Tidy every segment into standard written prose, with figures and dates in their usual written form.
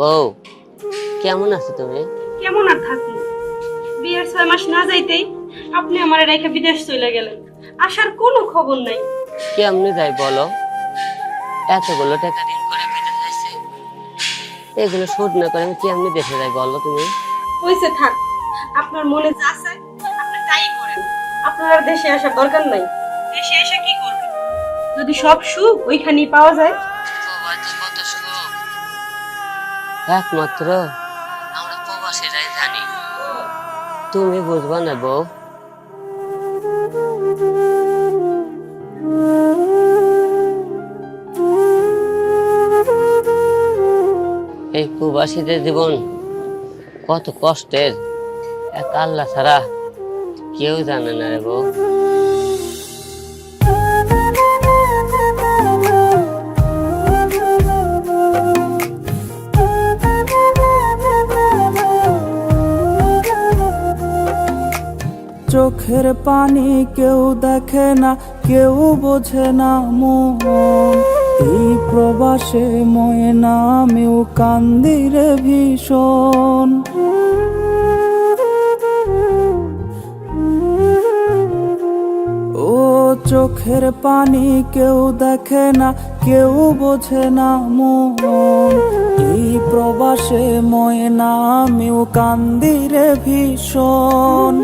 বউ, কেমন আছো তুমি? কেমন আর থাকি, বিয়ের 6 মাস না যাইতেই আপনি আমার রেখে বিদেশ চলে গেলেন। আসার কোনো খবর নাই। কেমনে যাই বলো? এতগুলো টাকা ঋণ করে বিদেশ যাইছে, এগুলো শোধ না করে আমি কেমনে দেশে যাই বলো তুমি? হইছে, থাক। আপনার মনে যা চায় আপনি তাই করেন। আপনার আর দেশে আসার দরকার নাই। দেশে এসে কি করবেন যদি সব সুখ ওইখানেই পাওয়া যায়? প্রবাসে কত সুখ একমাত্র আমরা প্রবাসীরাই জানি, তুমি বুঝবা না বউ। এই প্রবাসীদের জীবন কত কষ্টের, এক আল্লাহ ছাড়া কেউ জানে না রে বউ। চোখের পানি কেউ দেখে না, কেউ বোঝে না মন। এই প্রবাসে ময়না আমিও কান্দি রে ভীষণ। ও চোখের পানি কেউ দেখে না, কেউ বোঝে না মন। এই প্রবাসে ময়না আমিও কান্দি রে ভীষণ।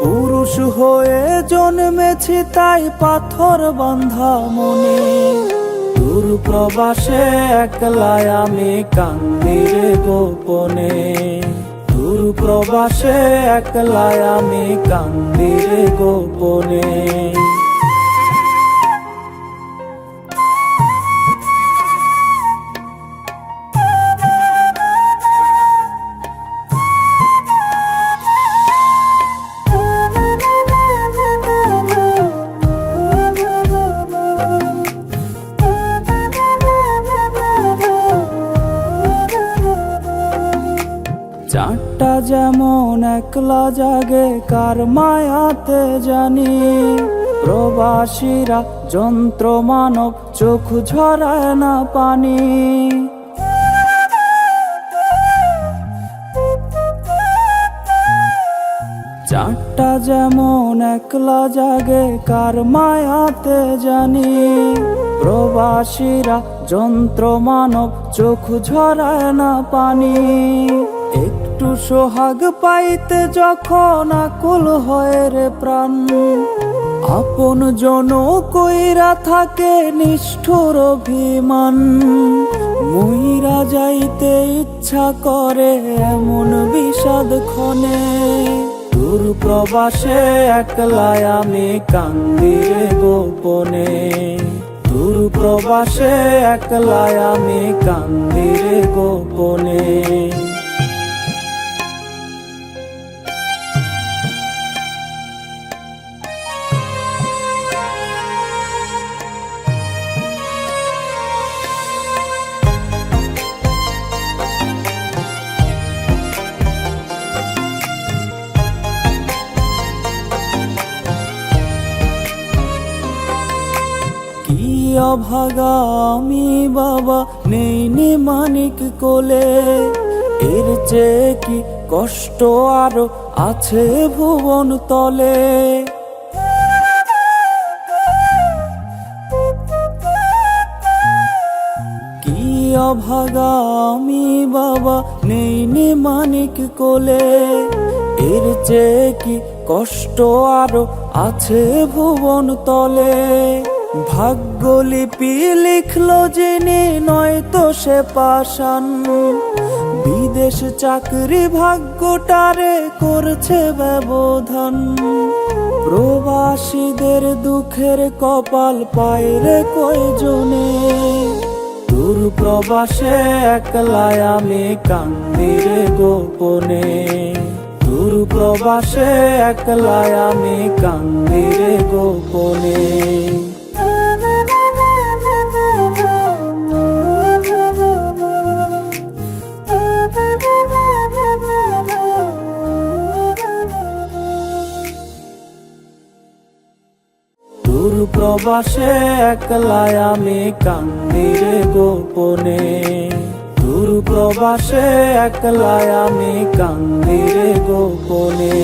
পুরুষ হয়ে জন্মেছি তাই পাথর বাঁধা মনে, দূর প্রবাসে একলাই আমি কান্দি রে গোপনে। দূর প্রবাসে একলাই আমি কান্দি রে গোপনে। চারটা যেমন একলা জাগে কার মায়াতে জানি, প্রবাসীরা যন্ত্র মানব চোখ ঝরায় না পানি। চারটা যেমন একলা জাগে কার মায়াতে জানি, প্রবাসীরা যন্ত্র মানব চোখ ঝরায় না পানি। একটু সোহাগ পাইতে যখন আকুল হয় রে প্রাণ, আপন জন কইরা থাকে নিষ্ঠুর অভিমান। মইরা যাইতে ইচ্ছা করে এমন বিষাদ ক্ষণে, দূর প্রবাসে একলাই আমি কান্দি রে গোপনে। দূর প্রবাসে একলাই আমি কান্দি রে গোপনে। অভাগা আমি বাবা নেই মানিক কোলে, এর চেয়ে কি কষ্ট আরো আছে ভুবন তলে। কি অভাগা আমি বাবা নেই মানিক কোলে, এর চেয়ে কি কষ্ট আরো আছে ভুবন তলে। ভাগ্যলিপি লিখলো যিনি নয়তো সে পাষাণ, বিদেশ চাকরি ভাগ্যটারে করছে ব্যবধান। প্রবাসীদের দুঃখের কপাল পায় রে কয়জনে, দূর প্রবাসে একলাই আমি কান্দি রে গোপনে। দূর প্রবাসে একলাই আমি কান্দি রে গোপনে। দূর প্রবাসে একলাই আমি কান্দি রে গোপনে। দূর ভালোবাসে একলাই আমি কান্দি রে গোপনে।